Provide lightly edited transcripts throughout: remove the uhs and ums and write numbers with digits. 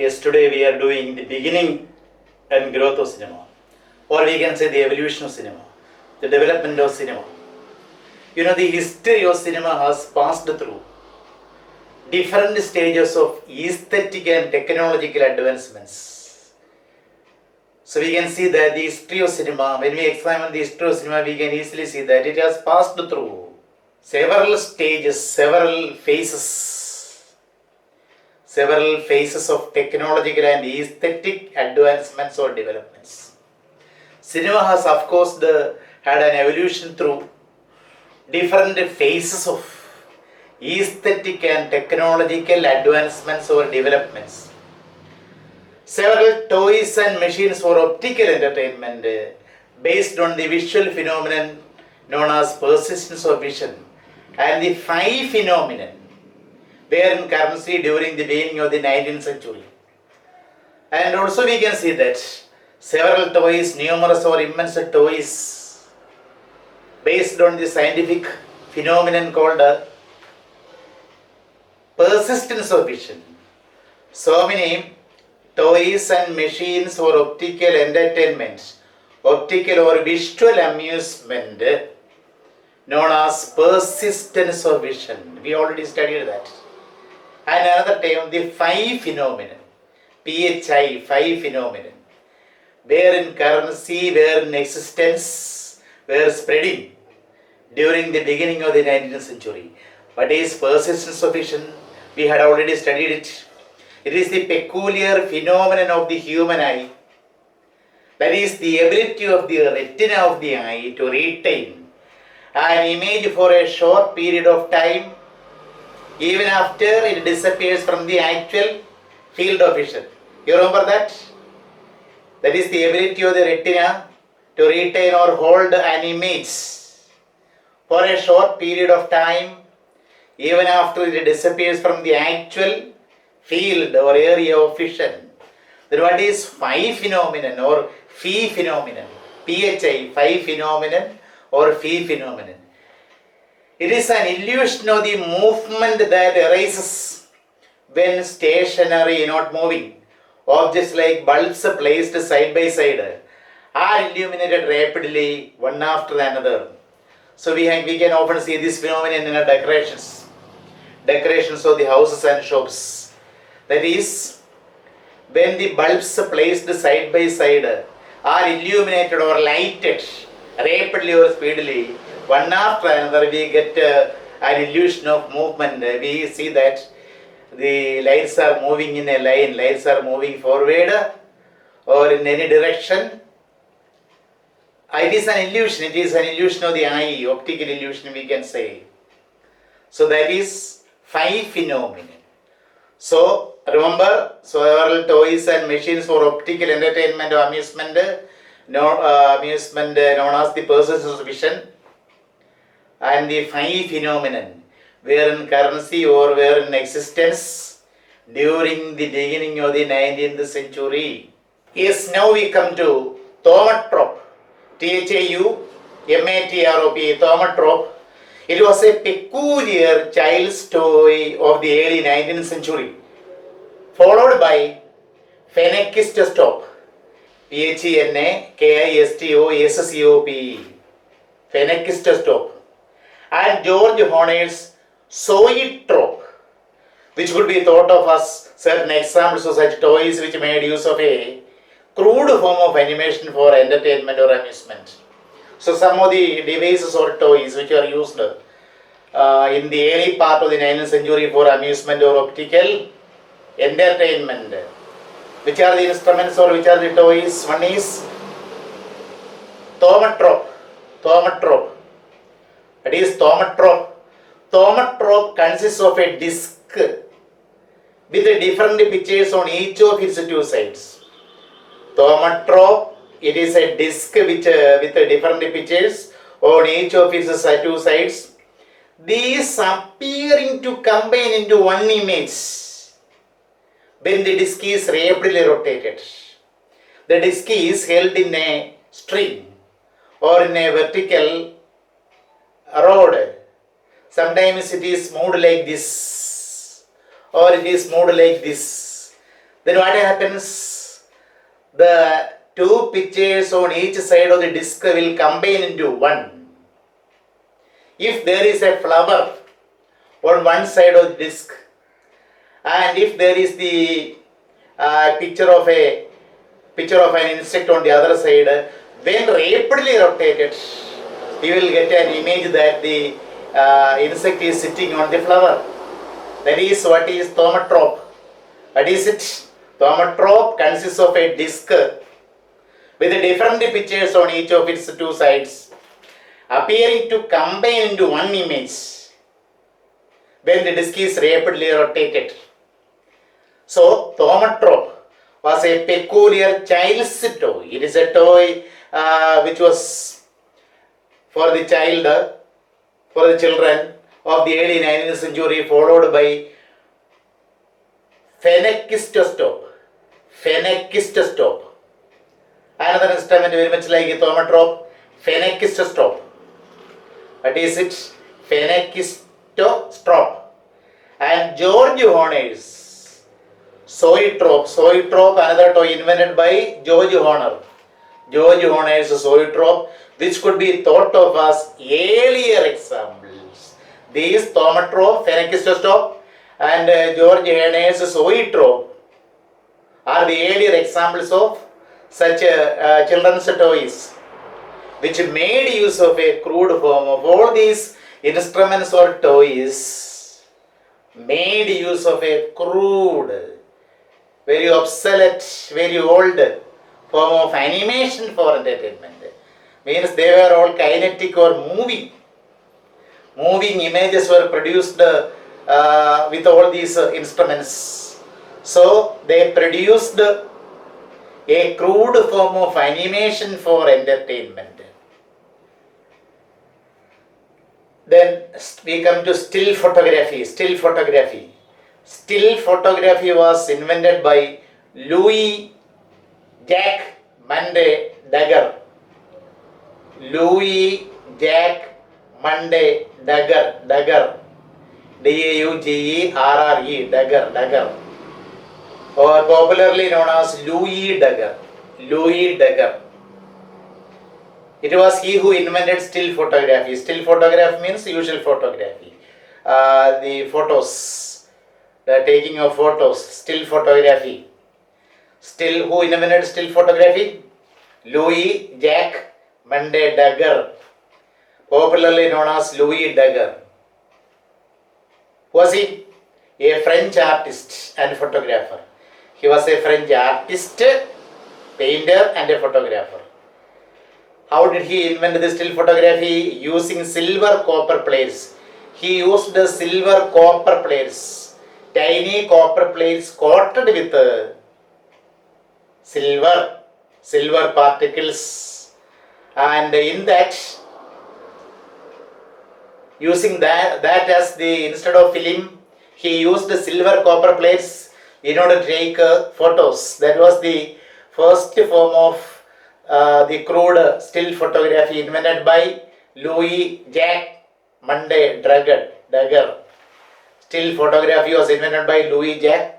Yes, today we are doing the beginning and growth of cinema, or we can say the evolution of cinema, the development of cinema. You know, the history of cinema has passed through different stages of aesthetic and technological advancements. So we can see that the history of cinema, when we examine the history of cinema, we can easily see that it has passed through several stages, several phases of technological and aesthetic advancements or developments. Cinema has, of course, had an evolution through different phases of aesthetic and technological advancements or developments. Several toys and machines for optical entertainment based on the visual phenomenon known as persistence of vision, and the five phenomenon were in currency during the beginning of the 19th century. And also we can see that several toys, numerous or immense toys based on the scientific phenomenon called persistence of vision. So many toys and machines for optical entertainment, optical or visual amusement known as persistence of vision. We already studied that. And another term, the five phenomenon, PHI, five phenomenon, were in currency, were in existence, were spreading during the beginning of the 19th century. What is persistence of vision? We had already studied it. It is the peculiar phenomenon of the human eye. That is the ability of the retina of the eye to retain an image for a short period of time, even after it disappears from the actual field of vision. You remember that? That is the ability of the retina to retain or hold an image for a short period of time, even after it disappears from the actual field or area of vision. Then what is phi phenomenon or phi phenomenon? PHI, phi phenomenon or phi phenomenon. It is an illusion of the movement that arises when stationary, not moving, objects like bulbs placed side by side are illuminated rapidly one after another. So we can often see this phenomenon in decorations of the houses and shops. That is, when the bulbs placed side by side are illuminated or lighted rapidly or speedily, one after another, we get an illusion of movement. We see that the lights are moving in a line, lights are moving forward or in any direction. It is an illusion of the eye, optical illusion we can say. So that is five phenomenon. So remember, several toys and machines for optical entertainment or amusement known as the persistence of vision, and the five phenomenon were in currency or were in existence during the beginning of the 19th century. Yes, now we come to thaumatrope, THAUMATROP, thaumatrope. It was a peculiar child's toy of the early 19th century, followed by phenakistoscope, PHENAKISTOSCOPE, phenakistoscope, and George Horner's zoetrope, which could be thought of as certain examples of such toys which made use of a crude form of animation for entertainment or amusement. So some of the devices or toys which are used in the early part of the 19th century for amusement or optical entertainment. Which are the instruments or which are the toys? One is thaumatrope. That is thaumatrope. Thaumatrope consists of a disc with different pictures on each of its two sides. Thaumatrope, it is a disc with different pictures on each of its two sides. These appearing to combine into one image when the disc is rapidly rotated. The disc is held in a string or in a vertical rod. Sometimes it is moved like this or it is moved like this. Then what happens? The two pictures on each side of the disc will combine into one. If there is a flower on one side of the disc, and if there is the picture of an insect on the other side, when rapidly rotated, you will get an image that the insect is sitting on the flower. That is what is thaumatrope. What is it? Thaumatrope consists of a disc with different pictures on each of its two sides, appearing to combine into one image when the disc is rapidly rotated. So, thaumatrope was a peculiar child's toy. It is a toy which was for the children of the early 19th century, followed by phenakistoscope. Another instrument very much like a thaumatrope, phenakistoscope. What is it? Phenakistoscope. And George Horner's zoetrope, another toy invented by George Horner. George Horner's zoetrope, which could be thought of as earlier examples. These thaumatrope, phenakistoscope, and George Horner's zoetrope are the earlier examples of such children's toys, which made use of a crude form of all these instruments or toys, made use of a crude, very obsolete, very old form of animation for entertainment. Means they were all kinetic or moving. Moving images were produced with all these instruments. So they produced a crude form of animation for entertainment. Then we come to still photography. Still photography was invented by Louis Jacques Munde Daguerre. Louis Jacques Munde Daguerre. Daugere, Daguerre. Or popularly known as Louis Daguerre. It was he who invented still photography. Still photograph means usual photography. The photos, the taking of photos, still photography. Who invented still photography? Louis Jacques Munde Daguerre, popularly known as Louis Daguerre. Was he? A French artist and photographer. He was a French artist, painter and a photographer. How did he invent the still photography? Using silver copper plates. He used the silver copper plates, tiny copper plates coated with silver particles, and in that, using that as the instead of film, he used the silver copper plates in order to take photos. That was the first form of the crude still photography invented by Louis Jacques Munde Daguerre. Still photography was invented by Louis Jacques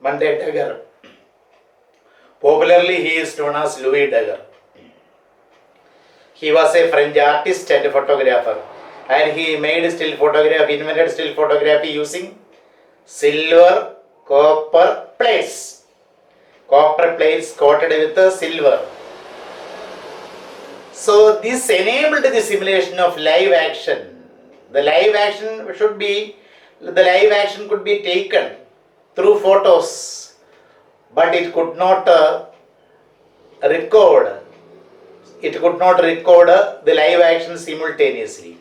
Munde Daguerre. Popularly, he is known as Louis Daguerre. He was a French artist and a photographer, and he made still photography, invented still photography using silver copper plates. Copper plates coated with silver. So this enabled the simulation of live action. The live action could be taken through photos, but it could not record. It could not record the live action simultaneously.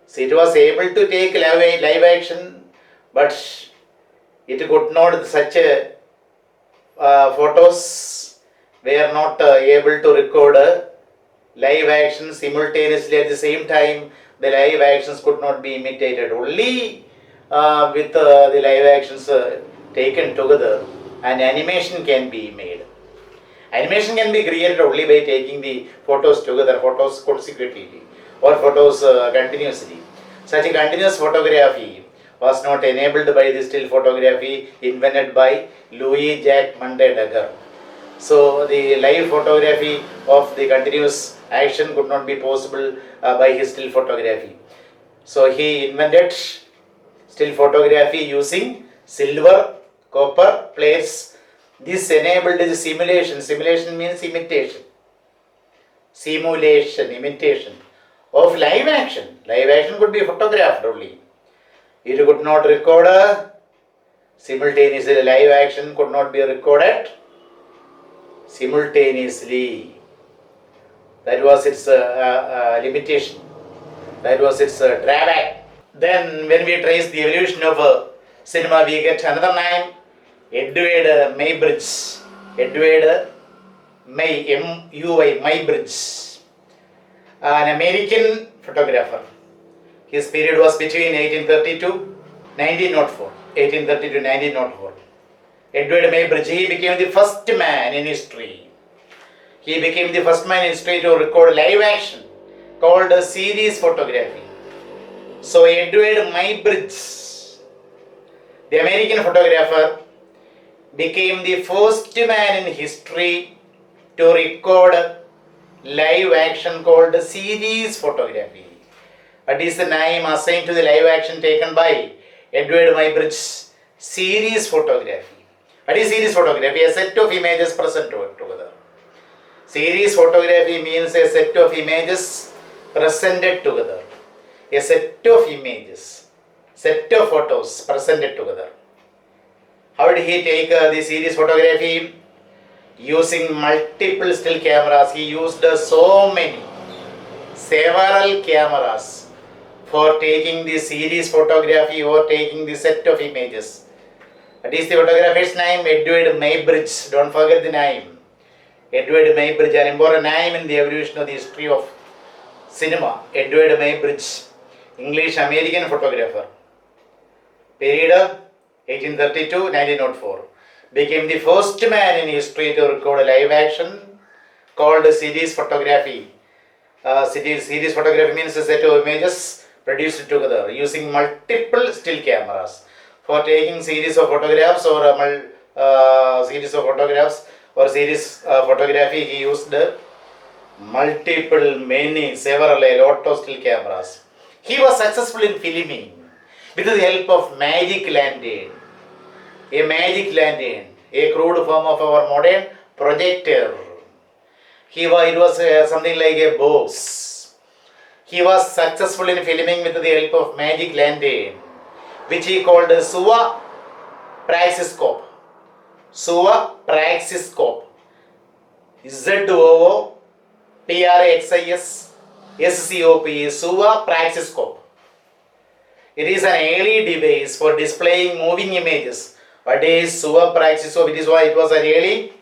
So it was able to take live action, but it could not, such photos were not able to record live action simultaneously at the same time. The live actions could not be imitated. Only with the live actions taken together, an animation can be made. Animation can be created only by taking the photos together, photos consecutively, or photos continuously. Such a continuous photography was not enabled by the still photography invented by Louis Jacques Mondet. So the live photography of the continuous action could not be possible by his still photography. So he invented still photography using silver, copper plates. This enabled the simulation. Simulation means imitation. Imitation of live action. Live action could be photographed only. It could not record simultaneously. Live action could not be recorded simultaneously. That was its limitation. That was its drawback. Then when we trace the evolution of cinema, we get another name, Edward Muybridge. Edward M-U-Y, Muybridge. An American photographer. His period was between 1830 to 1904. 1830 to 1904. Edward Muybridge, he became the first man in history. He became the first man in history to record live action called series photography. So Edward Muybridge, the American photographer, became the first man in history to record live action called series photography. That is the name assigned to the live action taken by Edward Muybridge, series photography. What is series photography? A set of images present together. Series photography means a set of images presented together. A set of images, set of photos presented together. How did he take the series photography? Using multiple still cameras. He used several cameras for taking the series photography or taking the set of images. That is the photographer's name, Edward Muybridge. Don't forget the name. Edward Muybridge, an important name in the evolution of the history of cinema. Edward Muybridge, English-American photographer. Period 1832-1904. Became the first man in history to record a live action called series photography. Series photography means a set of images produced together using multiple still cameras. For taking series of photographs or series photography, he used several, a lot of still cameras. He was successful in filming with the help of magic lantern. A magic lantern, a crude form of our modern projector. It was something like a box. He was successful in filming with the help of magic lantern, which he called Suva praxiscope. Suva praxiscope. Z-O-O-P-R-A-X-I-S-S-C-O-P, Suva praxiscope. It is an early device for displaying moving images. What is Suva praxiscope? It is why it was an early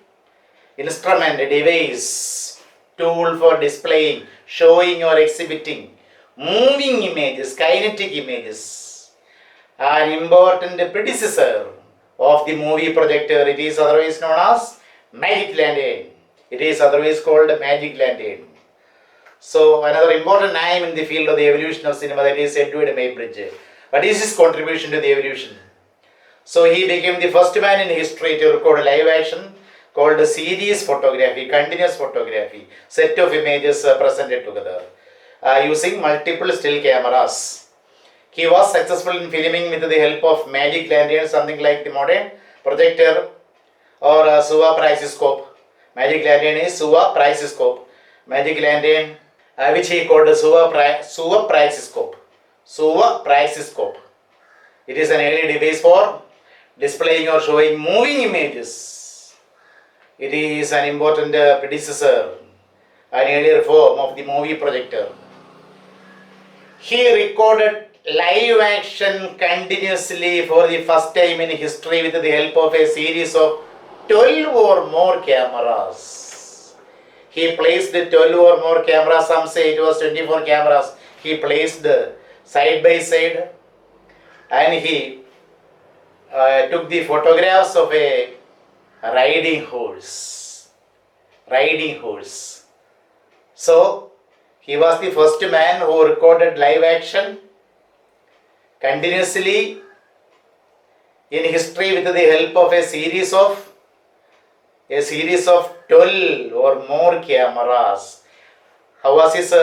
instrument, a device, tool for displaying, showing or exhibiting moving images, kinetic images. An important predecessor of the movie projector. It is otherwise known as magic lantern. It is otherwise called magic lantern. So another important name in the field of the evolution of cinema, that is Edward Muybridge. What is his contribution to the evolution? So he became the first man in history to record live action called series photography, continuous photography, set of images presented together using multiple still cameras. He was successful in filming with the help of magic lantern, something like the modern projector or Suva praxiscope. Magic lantern is Suva praxiscope. Magic lantern, which he called Suva praxiscope. Suva praxiscope. It is an early device for displaying or showing moving images. It is an important predecessor, an earlier form of the movie projector. He recorded live action continuously for the first time in history with the help of a series of 12 or more cameras. He placed 12 or more cameras, some say it was 24 cameras. He placed side by side and he took the photographs of a riding horse. So he was the first man who recorded live action continuously in history with the help of a series of 12 or more cameras. How was his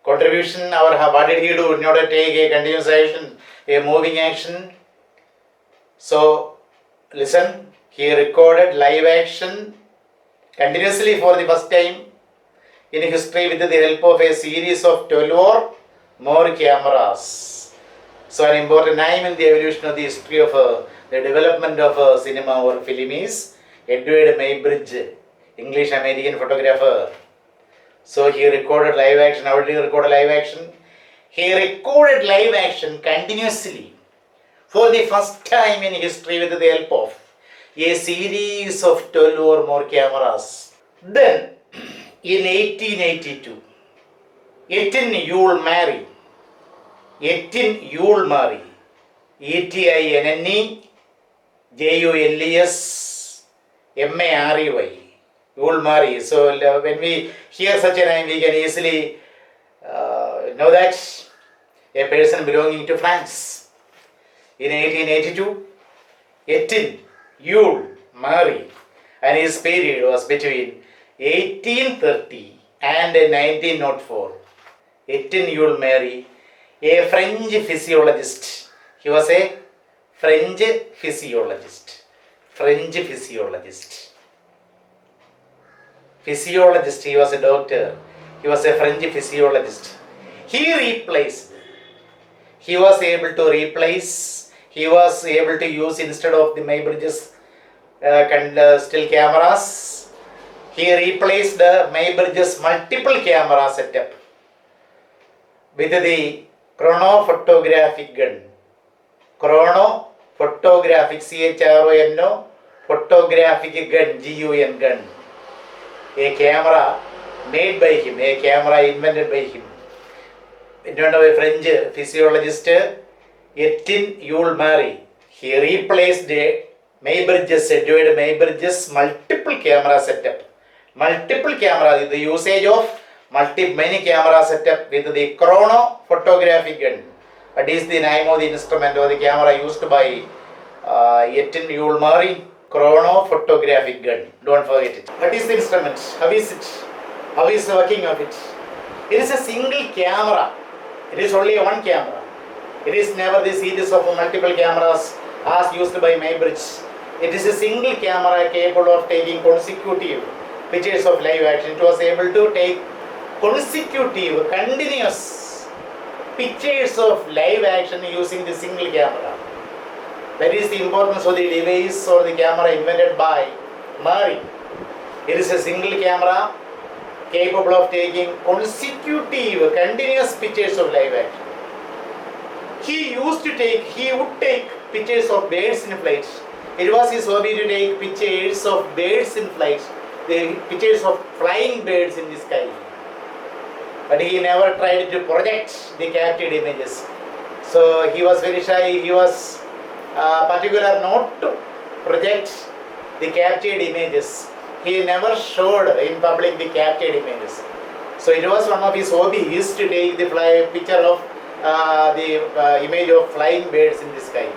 contribution, or what did he do in order to take a continuous action, a moving action? So listen, he recorded live action continuously for the first time in history with the help of a series of 12 or more cameras. So an important time in the evolution of the history of the development of cinema or film is Edward Maybridge, English-American photographer. So he recorded live action. How did he record live action? He recorded live action continuously for the first time in history with the help of a series of 12 or more cameras. Then in 1882, Etienne Yule Mary, Etienne Jules Mary, Yule Mary. So when we hear such a name, we can easily know that a person belonging to France. In 1882, Etienne Yule Mary, and his period was between 1830 and 1904. Etienne Yule Mary, a French physiologist. He was a French physiologist. Physiologist, he was a doctor. He was a French physiologist. He was able to use, instead of the Maybridge's still cameras, he replaced the Maybridge's multiple camera setup with the chronophotographic gun. Chronophotographic, CHRONO, photographic gun, GUN gun. A camera made by him, a camera invented by him. Invented by a French physiologist, Etienne Yule Mary. He replaced Edward Maybridge's multiple camera setup. Multiple camera, the usage of many camera setup with the chronophotographic gun. That is the name of the instrument or the camera used by Etienne Yule Mary. Chronophotographic gun. Don't forget it. What is the instrument? How is it? How is the working of it? It is a single camera. It is only one camera. It is never the series of multiple cameras as used by Maybridge. It is a single camera capable of taking consecutive pictures of live action. It was able to take consecutive, continuous pictures of live action using the single camera. That is the importance of the device or the camera invented by Mary. It is a single camera capable of taking consecutive, continuous pictures of live action. He would take pictures of birds in flight. It was his hobby to take pictures of birds in flight, the pictures of flying birds in the sky. But he never tried to project the captured images. So he was very shy. He was particular not to project the captured images. He never showed in public the captured images. So it was one of his hobbies to take the picture of the image of flying birds in the sky.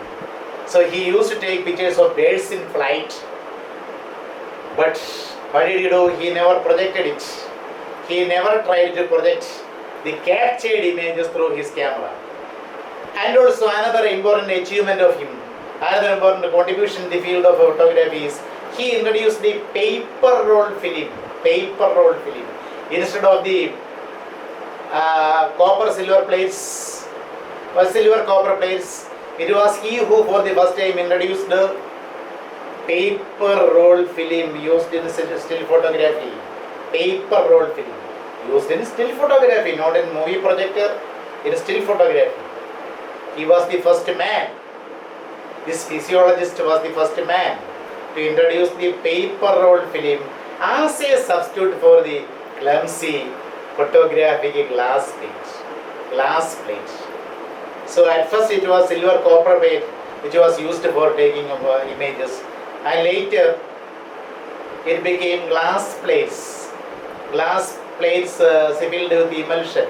So he used to take pictures of birds in flight. But what did he do? He never projected it. He never tried to project the captured images through his camera. And also another important achievement of him, another important contribution in the field of photography is he introduced the paper roll film. Instead of the silver copper plates, it was he who for the first time introduced the paper roll film used in still photography. Paper roll film used in still photography, not in movie projector, in still photography. He was the first man. This physiologist was the first man to introduce the paper roll film as a substitute for the clumsy photographic glass plate. So at first it was silver copper plate which was used for taking of images, and later it became glass plates filled with emulsion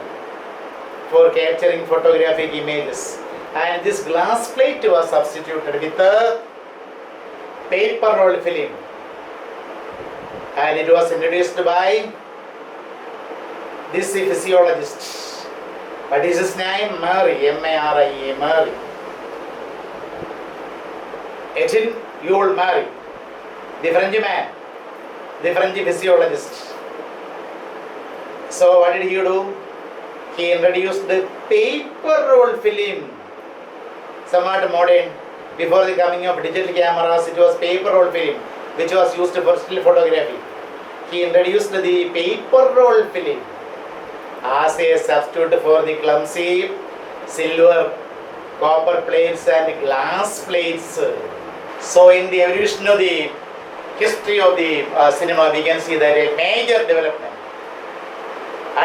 for capturing photographic images. And this glass plate was substituted with a paper roll film, and it was introduced by this physiologist. What is his name? Murray, M-A-R-I-E, Murray. Etienne Jules Murray, the French man, the French physiologist. So what did he do? He introduced the paper roll film, somewhat modern. Before the coming of digital cameras, it was paper roll film, which was used for still photography. He introduced the paper roll film as a substitute for the clumsy silver, copper plates and glass plates. So in the evolution of the history of the cinema, we can see that a major development,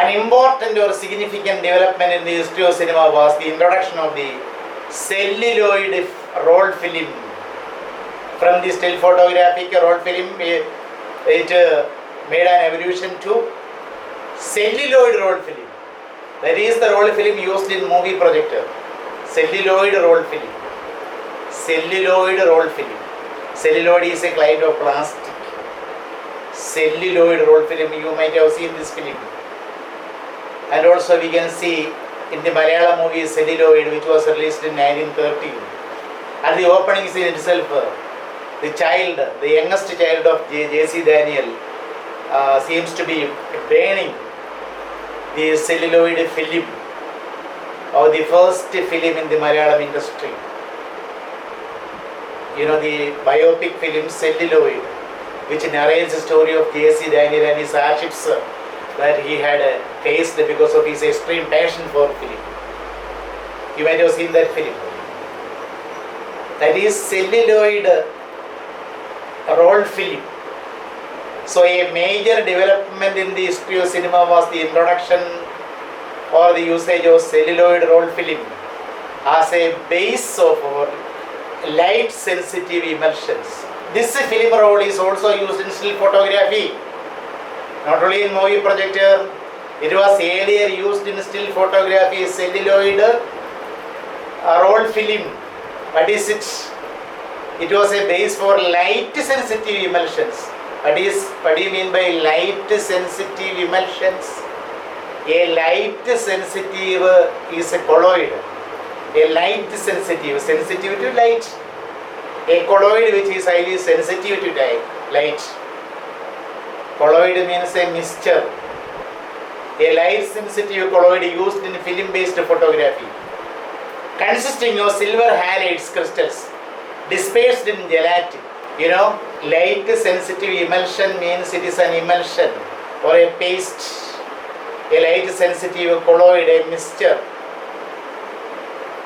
an important or significant development in the history of cinema was the introduction of the celluloid roll film. From the still photographic roll film, it made an evolution to celluloid roll film. That is the roll film used in movie projector. Celluloid roll film. Celluloid roll film. Celluloid is a kind of plastic. Celluloid roll film, you might have seen this film. And also we can see in the Malayalam movie Celluloid, which was released in 1913. At the opening scene itself, the child, the youngest child of J.C. Daniel seems to be burning the celluloid film, or the first film in the Malayalam industry. You know, the biopic film Celluloid, which narrates the story of J.C. Daniel and his hardships that he had faced because of his extreme passion for film. You might have seen that film. That is celluloid roll film. So a major development in the history of cinema was the introduction or the usage of celluloid roll film as a base of light sensitive emulsions. This film roll is also used in still photography, not only in movie projector. It was earlier used in still photography, celluloid roll film. What is it? It was a base for light sensitive emulsions. What do you mean by light sensitive emulsions? A light sensitive is a colloid. A light sensitive to light. A colloid which is highly sensitive to light. Colloid means a mixture. A light sensitive colloid used in film based photography, consisting of silver halides crystals dispersed in gelatin. You know, light sensitive emulsion means it is an emulsion or a paste. A light sensitive colloid, a mixture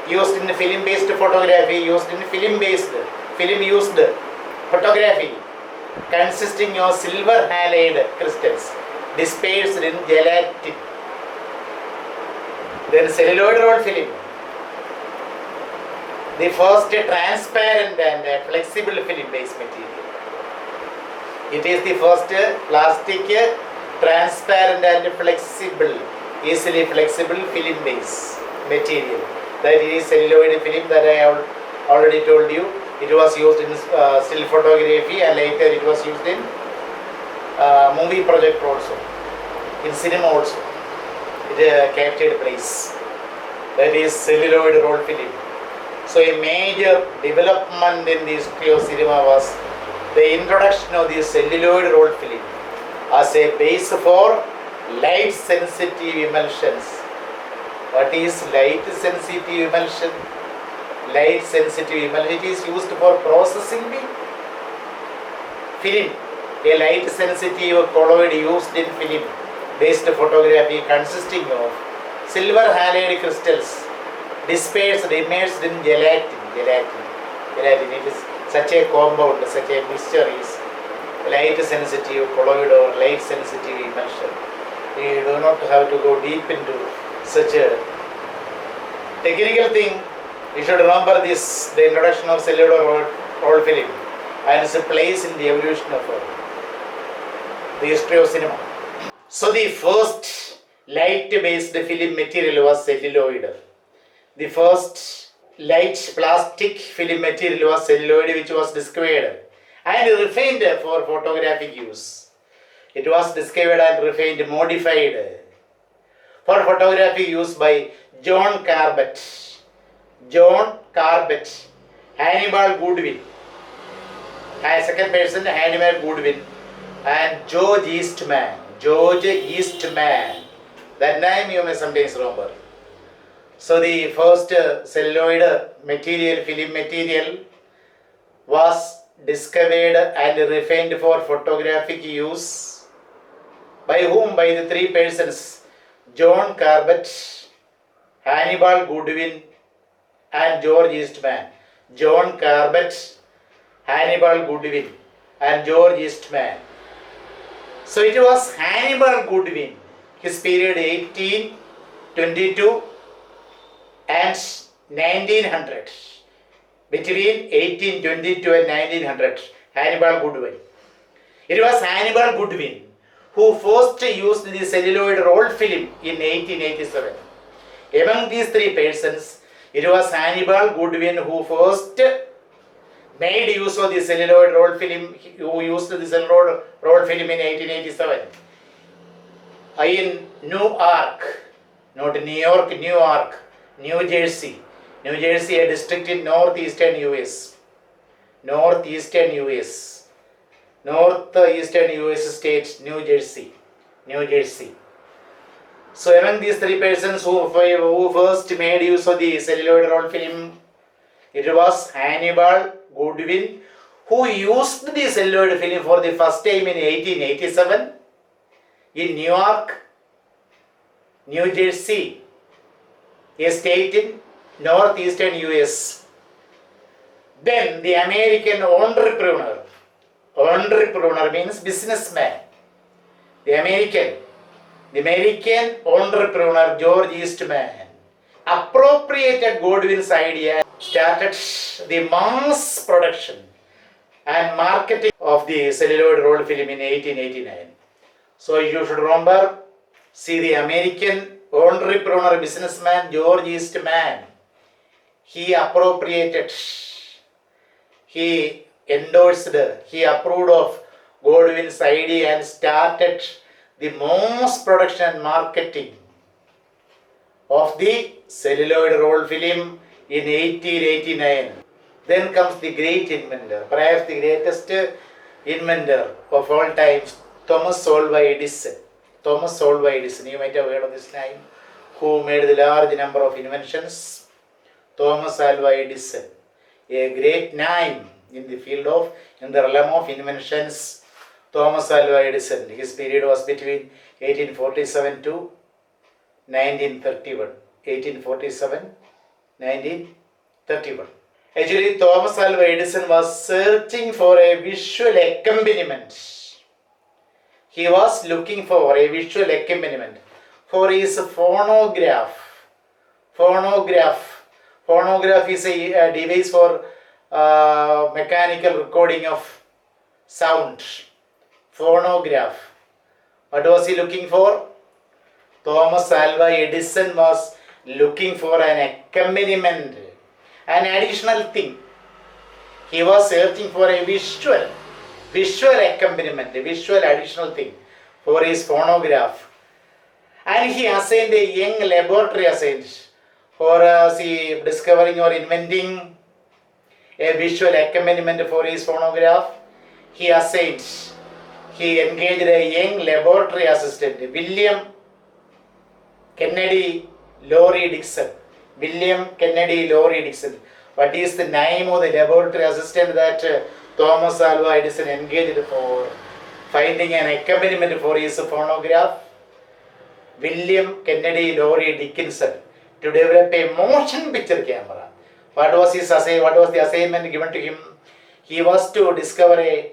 used in film based photography, used in film used photography, consisting of silver halide crystals dispersed in gelatin. Then celluloid roll film, the first transparent and flexible film based material. It is the first plastic, transparent and flexible, easily flexible film based material. That is celluloid film that I have already told you. It was used in still photography, and later it was used in movie project also, in cinema also. It captured place. That is celluloid roll film. So a major development in the history of cinema was the introduction of the celluloid roll film as a base for light sensitive emulsions. What is light sensitive emulsion? Light sensitive emulsion, it is used for processing the film. A light sensitive colloid used in film based photography, consisting of silver halide crystals dispersed, immersed in gelatin. It is such a compound, such a mixture is light sensitive colloid or light sensitive emulsion. We do not have to go deep into such a technical thing. We should remember this, the introduction of celluloid roll film and its place in the evolution of the history of cinema. So the first light based film material was celluloid. The first light plastic film material was celluloid, which was discovered and refined for photographic use. It was discovered and refined, modified for photographic use by John Corbett, Hannibal Goodwin, as second person Hannibal Goodwin, and George Eastman. That name you may sometimes remember. So the first celluloid material, film material, was discovered and refined for photographic use. By whom? By the three persons, John Corbett, Hannibal Goodwin, and George Eastman. John Corbett, Hannibal Goodwin, and George Eastman. So it was Hannibal Goodwin, his period 1822 and 1900. Between 1822 and 1900, Hannibal Goodwin. It was Hannibal Goodwin who first used the celluloid roll film in 1887. Among these three persons, it was Hannibal Goodwin who first made use of the celluloid roll film, who used the celluloid roll film in 1887. In Newark, not New York, Newark, New Jersey. New Jersey, a district in northeastern US. Northeastern US state, New Jersey. So among these three persons who first made use of the celluloid roll film, it was Hannibal Goodwin who used the celluloid film for the first time in 1887 in Newark, New Jersey, a state in northeastern US. Then the American entrepreneur means businessman. The American entrepreneur George Eastman appropriated Goodwin's idea, started the mass production and marketing of the celluloid roll film in 1889. So you should remember, see, the American entrepreneur businessman George Eastman, he appropriated, he endorsed, he approved of Goodwin's idea and started the mass production and marketing of the celluloid roll film in 1889. Then comes the great inventor, perhaps the greatest inventor of all times, Thomas Alva Edison. You might have heard of this name, who made the large number of inventions. Thomas Alva Edison, a great name in the field of, in the realm of inventions. Thomas Alva Edison, his period was between 1847 to 1931. 1931. Actually, Thomas Alva Edison was searching for a visual accompaniment. He was looking for a visual accompaniment for his phonograph. Phonograph is a device for mechanical recording of sound. Phonograph. What was he looking for? Thomas Alva Edison was looking for an accompaniment, an additional thing. He was searching for a visual accompaniment, a visual additional thing for his phonograph. And he assigned a young laboratory assistant for discovering or inventing a visual accompaniment for his phonograph. He engaged a young laboratory assistant, William Kennedy Lowry Dixon. What is the name of the laboratory assistant that Thomas Alva Edison engaged for finding an accompaniment for his phonograph? William Kennedy Lowry Dickinson, to develop a motion picture camera. What was the assignment given to him? He was to define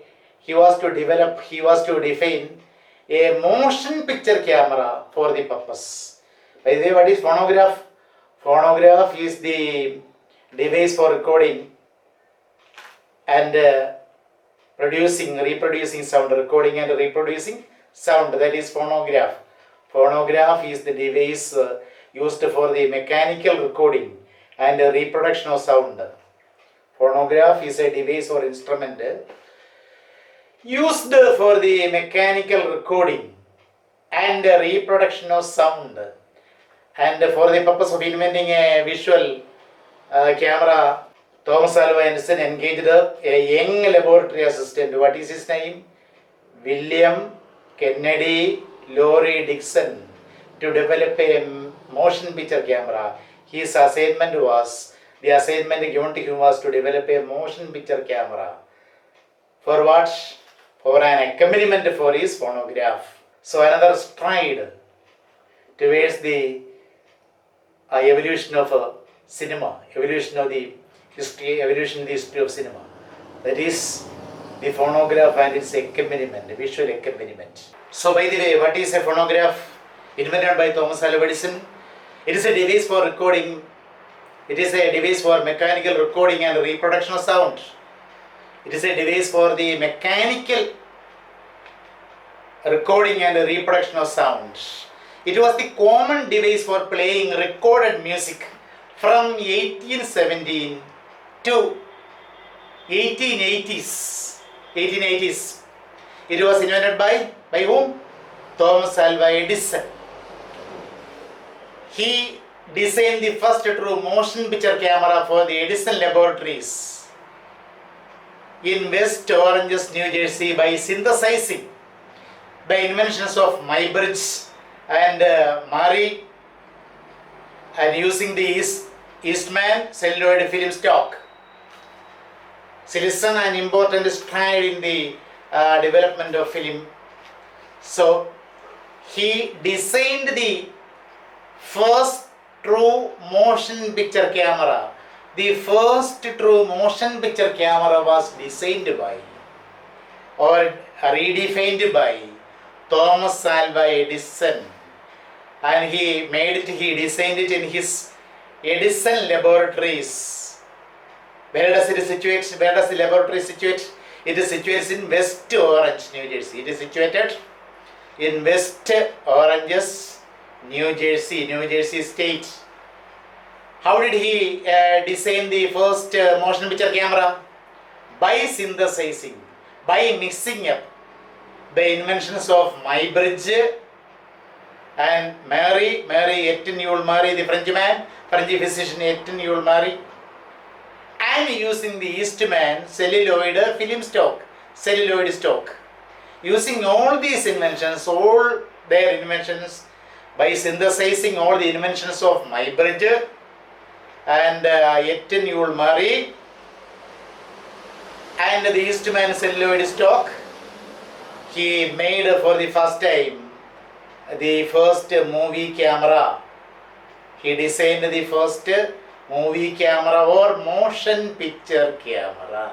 a motion picture camera for the purpose. By the way, what is phonograph? Phonograph is the device for recording and reproducing sound, recording and reproducing sound. That is phonograph. Phonograph is the device used for the mechanical recording and reproduction of sound. Phonograph is a device or instrument used for the mechanical recording and reproduction of sound, and for the purpose of inventing a visual camera, Thomas Alva Edison engaged a young laboratory assistant. What is his name? William Kennedy Laurie Dixon, to develop a motion picture camera. His assignment given to him was to develop a motion picture camera. For what? For an accompaniment for his phonograph. So another stride towards the evolution of cinema, evolution of the history of cinema. That is the phonograph and its accompaniment, visual accompaniment. So by the way, what is a phonograph? Invented by Thomas Alva Edison. It is a device for recording. It is a device for mechanical recording and reproduction of sound. It is a device for the mechanical recording and reproduction of sound. It was the common device for playing recorded music from 1817 to 1880s. It was invented by whom? Thomas Alva Edison. He designed the first true motion picture camera for the Edison laboratories in West Orange, New Jersey, by synthesizing the inventions of Muybridge and Murray, and using the Eastman celluloid film stock. Listen, an important stride in the development of film. So he designed the first true motion picture camera. The first true motion picture camera was designed by or redefined by Thomas Alva Edison, and he designed it in his Edison laboratories. Where does the laboratory situate? It is situated in West Orange, New Jersey. It is situated in West Orange, New Jersey state. How did he design the first motion picture camera? By synthesizing, by mixing up the inventions of Muybridge and Murray, the French physician Etienne Murray, and using the Eastman celluloid film stock, Using all these inventions, all their inventions, by synthesizing all the inventions of Muybridge and Etienne Murray and the Eastman celluloid stock, he made for the first time the first movie camera. He designed the first movie camera or motion picture camera.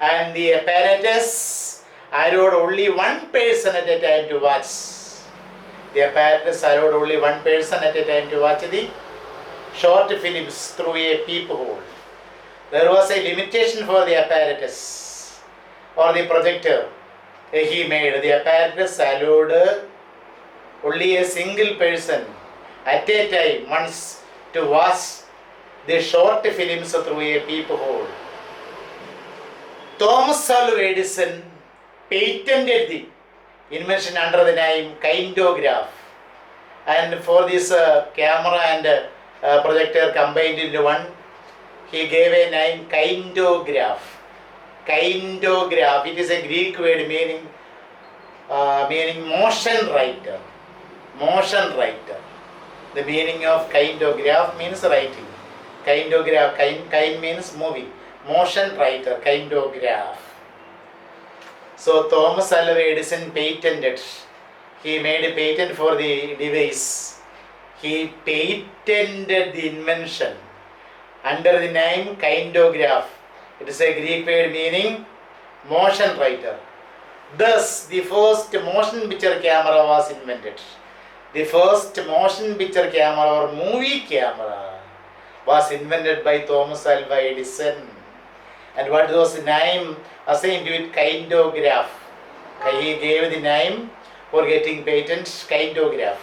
And the apparatus allowed only one person at a time to watch. The apparatus allowed only one person at a time to watch the short films through a peephole. There was a limitation for the apparatus or the projector he made. The apparatus allowed only a single person at a time once to watch the short films through a peephole. Thomas Alva Edison patented the invention under the name Endographer, and for this camera and projector combined into one, he gave a name Endograph. It is a Greek word meaning motion writer. The meaning of Endograph means writing. Kind means moving. Motion writer, Endograph. So Thomas Alva Edison patented. He made a patent for the device. He patented the invention under the name Endograph. It is a Greek word meaning motion writer. Thus, the first motion picture camera was invented. The first motion picture camera or movie camera was invented by Thomas Alva Edison. And what was the name assigned to it? Endograph. He gave the name for getting patent, Endograph.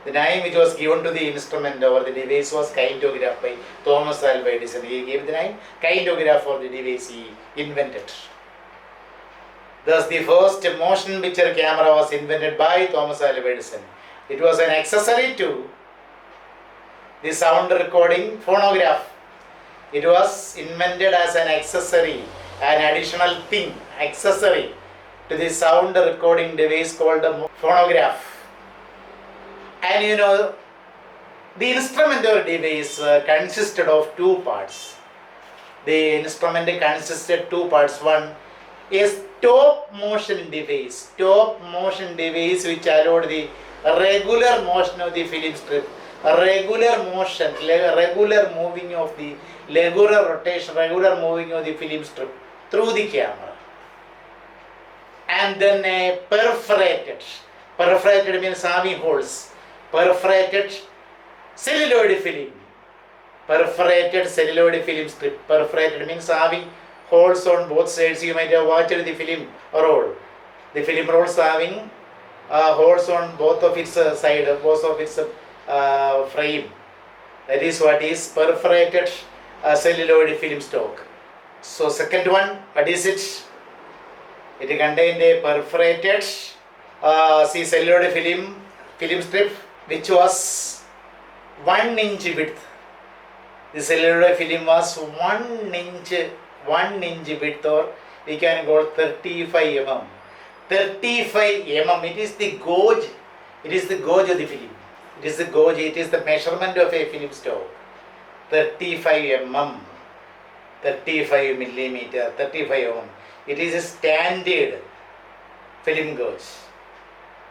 The name which was given to the instrument or the device was Endograph by Thomas Alva Edison. He gave the name Endograph for the device he invented. Thus, the first motion picture camera was invented by Thomas Alva Edison. It was an accessory to the sound recording phonograph. It was invented as an accessory, an additional thing, accessory to the sound recording device called a phonograph. And you know, the instrument or device consisted of two parts. The instrument consisted two parts. One is stop motion device which allowed the regular motion of the film strip, regular motion, regular moving of the regular rotation, regular moving of the film strip through the camera. And then a perforated means having holes, perforated celluloid film, perforated celluloid film strip. Perforated means having holes on both sides. You might have watched the film roll. The film rolls having holes on both of its side, both of its frame. That is what is perforated celluloid film stock. So second one, what is it? It contained a perforated celluloid film strip which was 1 inch width. The celluloid film was 1 inch width, or we can call 35 mm. 35 mm, it is the gauge. It is the gauge of the film. It is the gauge, it is the measurement of a film stock. 35 mm, 35 millimeter, 35 mm. It is a standard film gauge.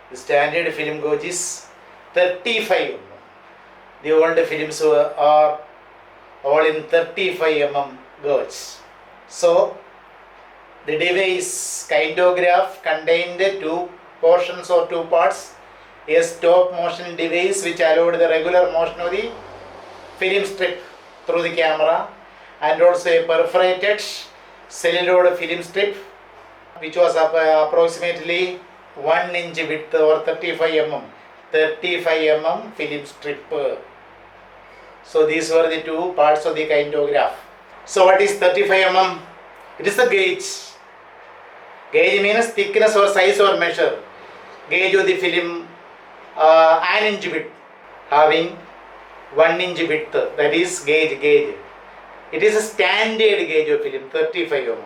The standard film gauge is 35 mm. The old films are all in 35 mm gauge. So, the device Endographer contained two portions or two parts. A stop motion device which allowed the regular motion of the film strip through the camera, and also a perforated celluloid film strip which was approximately 1 inch width or 35 mm. 35 mm film strip. So these were the two parts of the Endographer. So what is 35 mm? It is the gauge. Gauge means thickness or size or measure. Gauge of the film, an inch width, having 1 inch width, that is gauge. It is a standard gauge of film, 35 mm.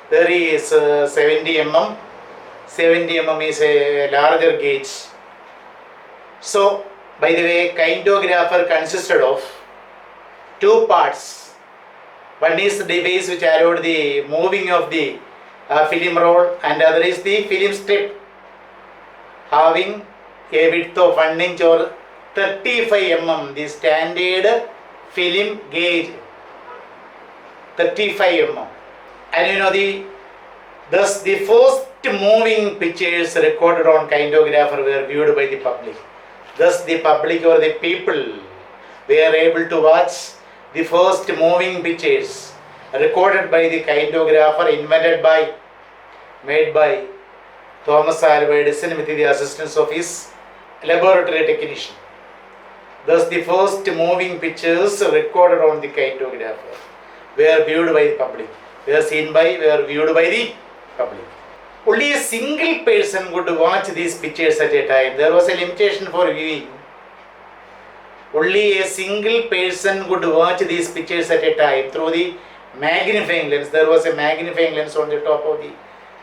There is 70 mm. 70 mm is a larger gauge. So, by the way, Endographer consisted of two parts. One is the device which allowed the moving of the film roll, and other is the film strip having a width of 1 inch or 35 mm, the standard film gauge, 35 mm. And you know, thus the first moving pictures recorded on Endographer were viewed by the public. Thus the public or the people were able to watch the first moving pictures recorded by the Endographer, made by Thomas Alva Edison with the assistance of his laboratory technician. Thus the first moving pictures recorded on the Endographer were viewed by the public, were viewed by the public. Only a single person could watch these pictures at a time. There was a limitation for viewing. Only a single person could watch these pictures at a time through the magnifying lens. There was a magnifying lens on the top of the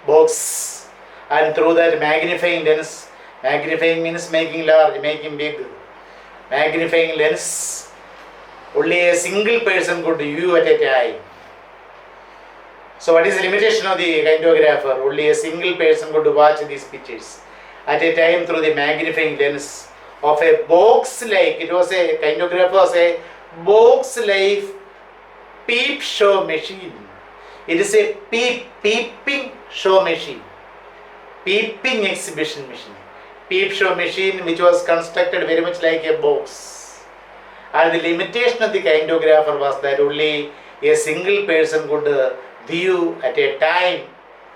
box, and through that magnifying lens, magnifying means making large, making big. Magnifying lens, only a single person could view at a time. So what is the limitation of the Endographer? Only a single person could watch these pictures at a time through the magnifying lens of a box-like. It was a Endographer was a box-like peep show machine. It is a peeping show machine, peeping exhibition machine, peep show machine which was constructed very much like a box. And the limitation of the Endographer was that only a single person could view at a time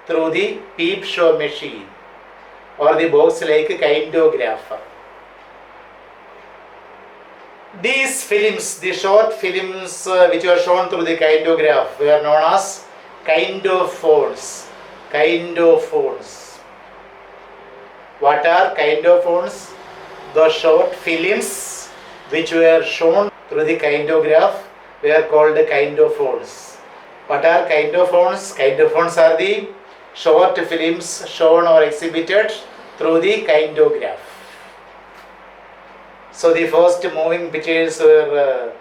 through the peep show machine or the box like Endographer. These films, the short films which were shown through the Endographer, were known as kindophones. Kindophones. What are kindophones? The short films which were shown through the kindograph were called kindophones. What are kindophones? Kindophones are the short films shown or exhibited through the kindograph. So the first moving pictures were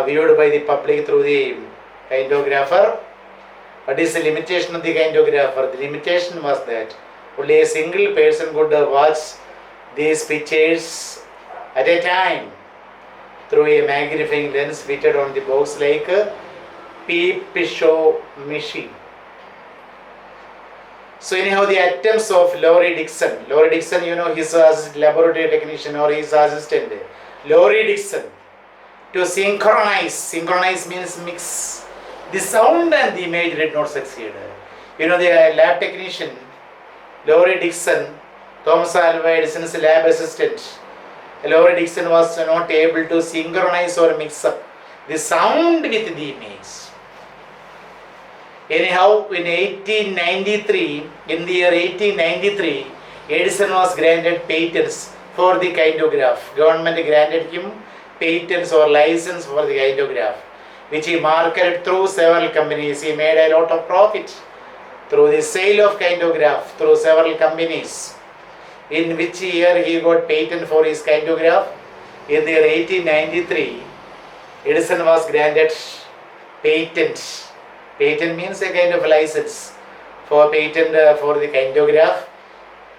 viewed by the public through the kindographer. What is the limitation of the kindographer? The limitation was that only a single person could watch these pictures at a time through a magnifying lens fitted on the box like a peep show machine. So anyhow, the attempts of Laurie Dixon, his laboratory technician or his assistant, Laurie Dixon, to synchronize means mix the sound and the image did not succeed. The lab technician, Laurie Dixon, Thomas Alva Edison's lab assistant, Laurie Dixon was not able to synchronize or mix up the sound with the image. Anyhow, in the year 1893, Edison was granted patents for the kindograph. Government granted him patents or license for the kindograph, which he marketed through several companies. He made a lot of profit through the sale of kindograph through several companies. In which year he got patent for his kindograph? In the year 1893, Edison was granted patent. Patent means a kind of license for patent for the kindograph,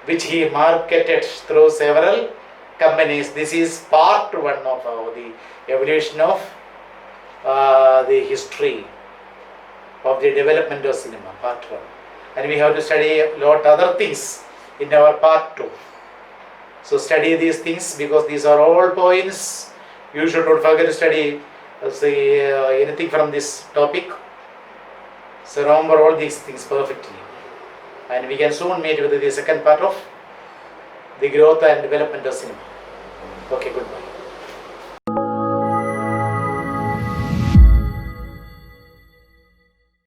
which he marketed through several companies. This is part 1 of the evolution of the history of the development of cinema, part 1. And we have to study a lot other things in our part 2. So study these things because these are all points. You should not forget to study anything from this topic. So remember all these things perfectly. And we can soon meet with the second part of the growth and development of cinema. Okay, goodbye.